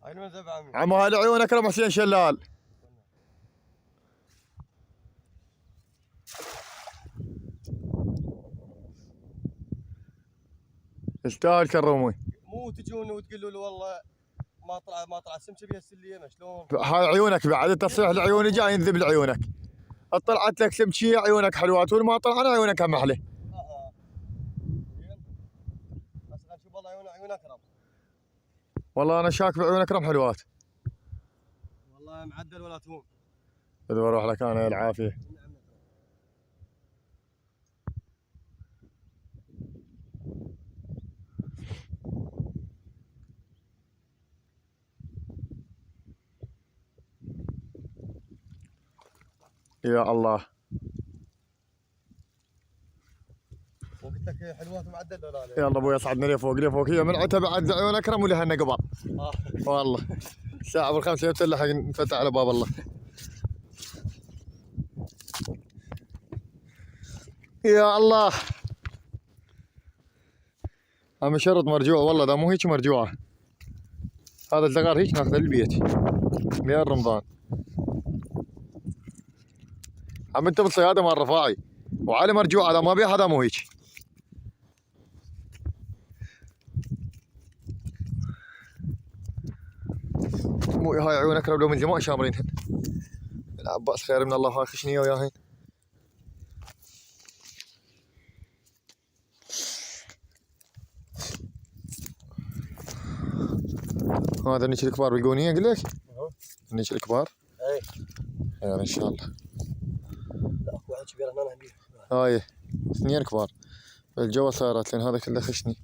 عين زب عمي. عمو هذا عيون اكرم حسين شلال. يستاهل كرموي. مو تجون وتقولوا له والله ما طلع سمكه بها السليمه شلون؟ هاي عيونك بعد التصريح لعيوني جاي ينذب لعيونك. طلعت لك سمكيه عيونك حلوات والما طلعنا عيونك هم احلى. زين. بس خلينا نشوف والله عيون اكرم. والله انا شاك بعيون اكرم حلوات. والله معدل ولا تهون. بدي اروح لك انا العافيه. يا الله. وقلت لك حلوات معدل ولا لا؟ يلا ابوي اصعدنا لي فوق هي من عتب بعد عيون اكرم ولها نقبه. والله الساعه بالخمسه يفتح نفتح على باب الله. يا الله. هم شرط مرجوع والله ده مو هيك مرجوعه. هذا الزغار هيك ناخذه للبيت. يا رمضان. عم انت بالصياده مال رفاعي وعلي مرجوع هذا ما بيه هذا مو هيك. مو هاي عيون اكرم لو من زمان شامرينهن. العباس خير من الله هاي خشنيه وياهن. هذا النيش الكبار بالقونيه اقول لك. النيش الكبار. اي. خير ان شاء الله. لا اكو واحد كبير هنا. هاي اثنين كبار. الجو صارت لان هذا كله خشني.